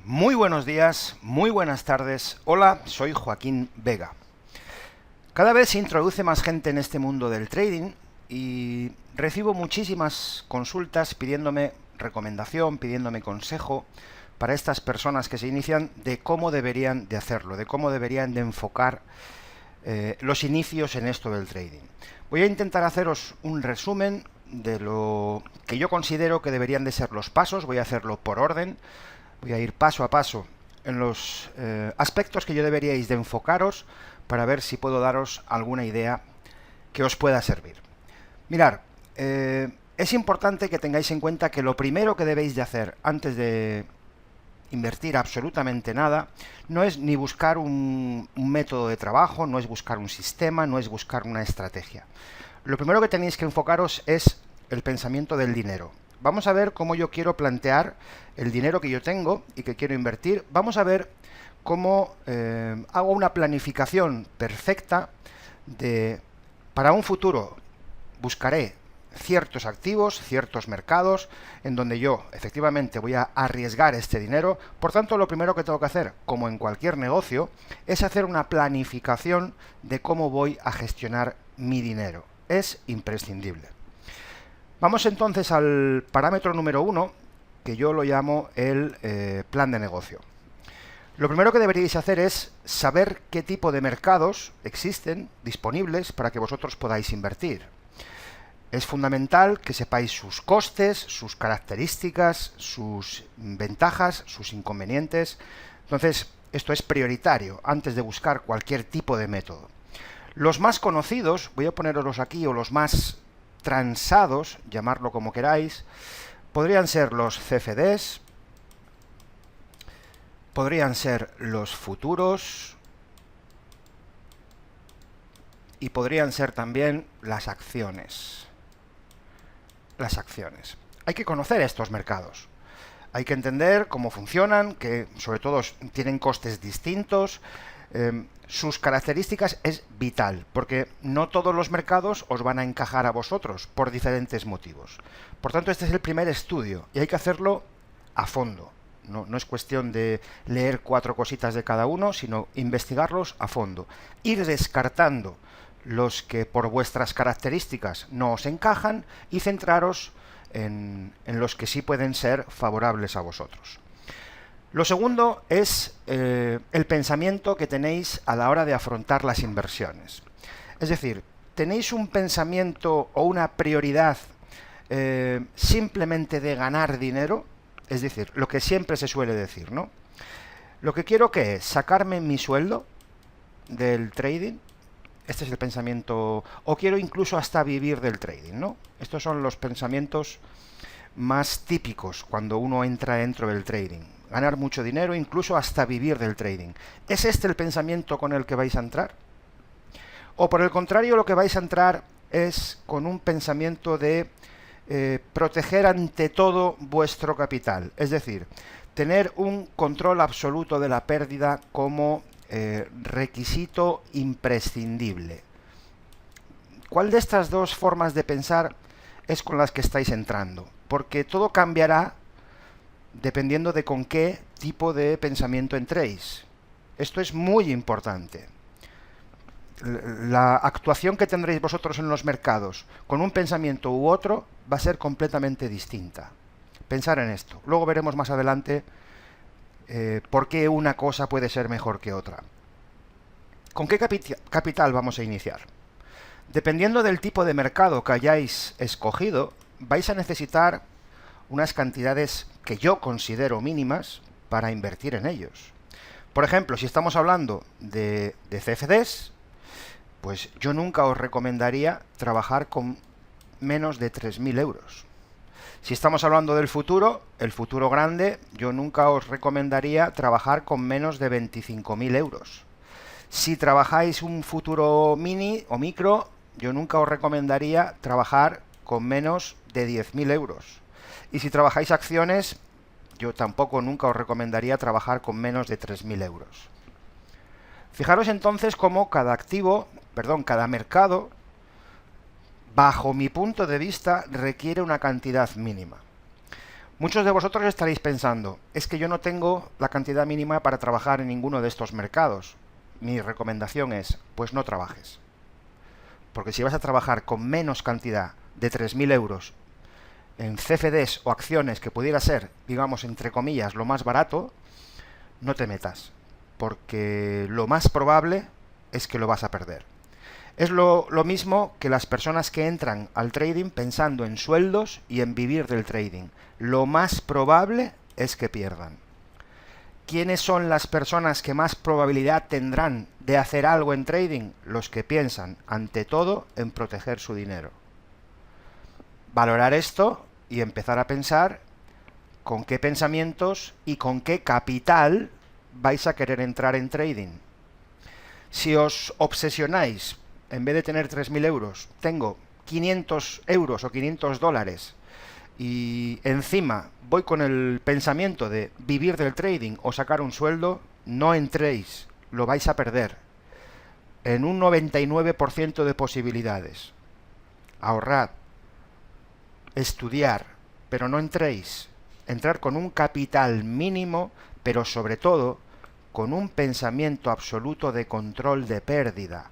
Muy buenos días, muy buenas tardes. Hola, soy Joaquín Vega. Cada vez se introduce más gente en este mundo del trading y recibo muchísimas consultas pidiéndome recomendación, pidiéndome consejo para estas personas que se inician de cómo deberían de hacerlo, de cómo deberían de enfocar los inicios en esto del trading. Voy a intentar haceros un resumen de lo que yo considero que deberían de ser los pasos. Voy a hacerlo por orden. Voy a ir paso a paso en los aspectos que yo deberíais de enfocaros para ver si puedo daros alguna idea que os pueda servir. Mirad, es importante que tengáis en cuenta que lo primero que debéis de hacer antes de invertir absolutamente nada no es ni buscar un método de trabajo, no es buscar un sistema, no es buscar una estrategia. Lo primero que tenéis que enfocaros es el pensamiento del dinero. Vamos a ver cómo yo quiero plantear el dinero que yo tengo y que quiero invertir. Vamos a ver cómo hago una planificación perfecta para un futuro. Buscaré ciertos activos, ciertos mercados, en donde yo efectivamente voy a arriesgar este dinero. Por tanto, lo primero que tengo que hacer, como en cualquier negocio, es hacer una planificación de cómo voy a gestionar mi dinero. Es imprescindible. Vamos entonces al parámetro número 1, que yo lo llamo el plan de negocio. Lo primero que deberíais hacer es saber qué tipo de mercados existen disponibles para que vosotros podáis invertir. Es fundamental que sepáis sus costes, sus características, sus ventajas, sus inconvenientes. Entonces, esto es prioritario antes de buscar cualquier tipo de método. Los más conocidos, voy a ponerlos aquí, o los más transados, llamarlo como queráis, podrían ser los CFDs, podrían ser los futuros y podrían ser también las acciones. Las acciones. Hay que conocer estos mercados. Hay que entender cómo funcionan, que sobre todo tienen costes distintos. Sus características es vital, porque no todos los mercados os van a encajar a vosotros por diferentes motivos. Por tanto, este es el primer estudio y hay que hacerlo a fondo. No es cuestión de leer 4 cositas de cada uno, sino investigarlos a fondo. Ir descartando los que por vuestras características no os encajan y centraros en los que sí pueden ser favorables a vosotros. Lo segundo es el pensamiento que tenéis a la hora de afrontar las inversiones. Es decir, ¿tenéis un pensamiento o una prioridad simplemente de ganar dinero? Es decir, lo que siempre se suele decir, ¿no? Lo que quiero que es sacarme mi sueldo del trading. Este es el pensamiento, o quiero incluso hasta vivir del trading, ¿no? Estos son los pensamientos más típicos cuando uno entra dentro del trading. Ganar mucho dinero, incluso hasta vivir del trading. ¿Es este el pensamiento con el que vais a entrar? O por el contrario, lo que vais a entrar es con un pensamiento de proteger ante todo vuestro capital. Es decir, tener un control absoluto de la pérdida como requisito imprescindible. ¿Cuál de estas dos formas de pensar es con las que estáis entrando? Porque todo cambiará dependiendo de con qué tipo de pensamiento entréis. Esto es muy importante. La actuación que tendréis vosotros en los mercados con un pensamiento u otro va a ser completamente distinta. Pensar en esto. Luego veremos más adelante por qué una cosa puede ser mejor que otra. ¿Con qué capital vamos a iniciar? Dependiendo del tipo de mercado que hayáis escogido, vais a necesitar unas cantidades que yo considero mínimas para invertir en ellos. Por ejemplo, si estamos hablando de CFDs, pues yo nunca os recomendaría trabajar con menos de 3.000 euros. Si estamos hablando del futuro, el futuro grande, yo nunca os recomendaría trabajar con menos de 25.000 euros. Si trabajáis un futuro mini o micro, yo nunca os recomendaría trabajar con menos de 10.000 euros. Y si trabajáis acciones, yo tampoco nunca os recomendaría trabajar con menos de 3.000 euros. Fijaros entonces cómo cada mercado, bajo mi punto de vista, requiere una cantidad mínima. Muchos de vosotros estaréis pensando, es que yo no tengo la cantidad mínima para trabajar en ninguno de estos mercados. Mi recomendación es, pues no trabajes. Porque si vas a trabajar con menos cantidad de 3.000 euros en CFDs o acciones que pudiera ser, digamos, entre comillas, lo más barato, no te metas. Porque lo más probable es que lo vas a perder. Es lo mismo que las personas que entran al trading pensando en sueldos y en vivir del trading. Lo más probable es que pierdan. ¿Quiénes son las personas que más probabilidad tendrán de hacer algo en trading? Los que piensan, ante todo, en proteger su dinero. Valorar esto y empezar a pensar con qué pensamientos y con qué capital vais a querer entrar en trading. Si os obsesionáis, en vez de tener 3.000 euros, tengo 500 euros o 500 dólares y encima voy con el pensamiento de vivir del trading o sacar un sueldo, no entréis, lo vais a perder. En un 99% de posibilidades. Ahorrad, estudiar, pero no entréis. Entrar con un capital mínimo, pero sobre todo con un pensamiento absoluto de control de pérdida.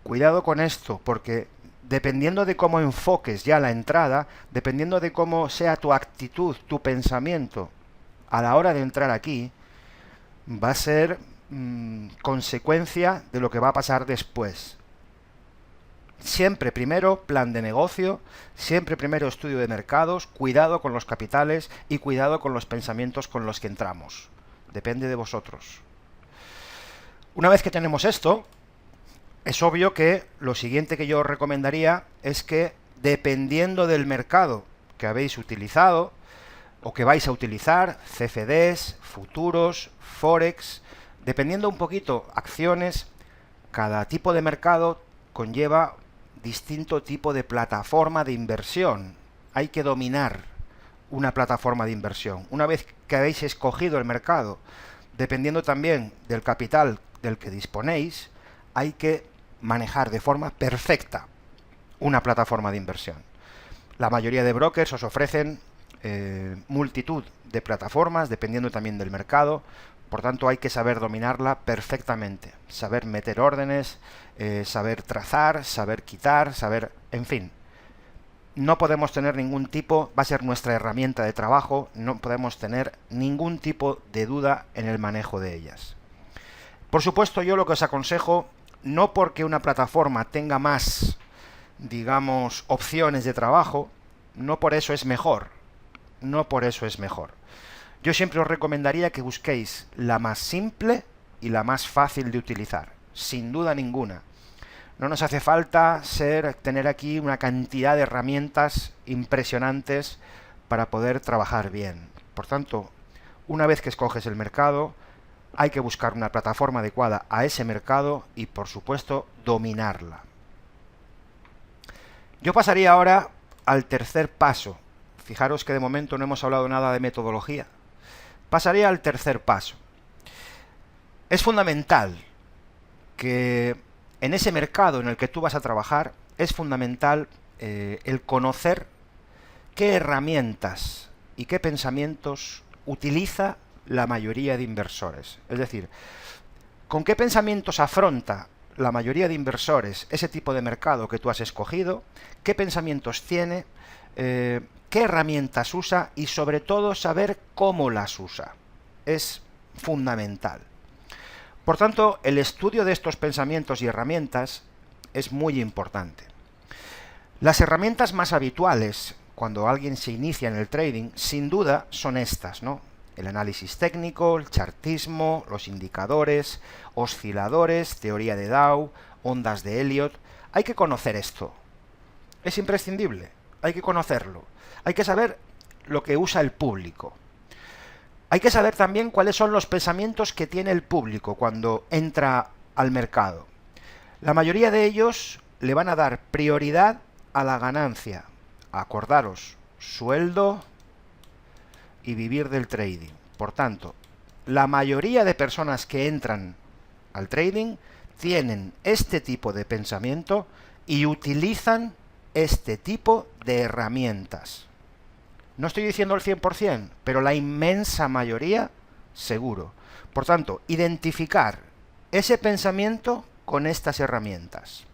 Cuidado con esto, porque dependiendo de cómo enfoques ya la entrada, dependiendo de cómo sea tu actitud, tu pensamiento a la hora de entrar aquí, va a ser consecuencia de lo que va a pasar después. Siempre primero plan de negocio, siempre primero estudio de mercados, cuidado con los capitales y cuidado con los pensamientos con los que entramos. Depende de vosotros. Una vez que tenemos esto, es obvio que lo siguiente que yo os recomendaría es que, dependiendo del mercado que habéis utilizado o que vais a utilizar, CFDs, futuros, Forex, dependiendo un poquito acciones, cada tipo de mercado conlleva distinto tipo de plataforma de inversión. Hay que dominar una plataforma de inversión. Una vez que habéis escogido el mercado, dependiendo también del capital del que disponéis, hay que manejar de forma perfecta una plataforma de inversión. La mayoría de brokers os ofrecen multitud de plataformas, dependiendo también del mercado. Por tanto, hay que saber dominarla perfectamente, saber meter órdenes, saber trazar, saber quitar, saber... en fin. No podemos tener ningún tipo, va a ser nuestra herramienta de trabajo, no podemos tener ningún tipo de duda en el manejo de ellas. Por supuesto, yo lo que os aconsejo, no porque una plataforma tenga más, digamos, opciones de trabajo, no por eso es mejor. No por eso es mejor. Yo siempre os recomendaría que busquéis la más simple y la más fácil de utilizar, sin duda ninguna. No nos hace falta tener aquí una cantidad de herramientas impresionantes para poder trabajar bien. Por tanto, una vez que escoges el mercado, hay que buscar una plataforma adecuada a ese mercado y, por supuesto, dominarla. Yo pasaría ahora al tercer paso. Fijaros que de momento no hemos hablado nada de metodología. Pasaría al tercer paso. Es fundamental que en ese mercado en el que tú vas a trabajar, es fundamental el conocer qué herramientas y qué pensamientos utiliza la mayoría de inversores. Es decir, con qué pensamientos afronta la mayoría de inversores ese tipo de mercado que tú has escogido, qué pensamientos tiene, qué herramientas usa y sobre todo saber cómo las usa. Es fundamental. Por tanto, el estudio de estos pensamientos y herramientas es muy importante. Las herramientas más habituales cuando alguien se inicia en el trading, sin duda, son estas, ¿no? El análisis técnico, el chartismo, los indicadores, osciladores, teoría de Dow, ondas de Elliott. Hay que conocer esto. Es imprescindible. Hay que conocerlo. Hay que saber lo que usa el público. Hay que saber también cuáles son los pensamientos que tiene el público cuando entra al mercado. La mayoría de ellos le van a dar prioridad a la ganancia. Acordaros, sueldo y vivir del trading. Por tanto, la mayoría de personas que entran al trading tienen este tipo de pensamiento y utilizan este tipo de herramientas. No estoy diciendo el 100%, pero la inmensa mayoría seguro. Por tanto, identificar ese pensamiento con estas herramientas.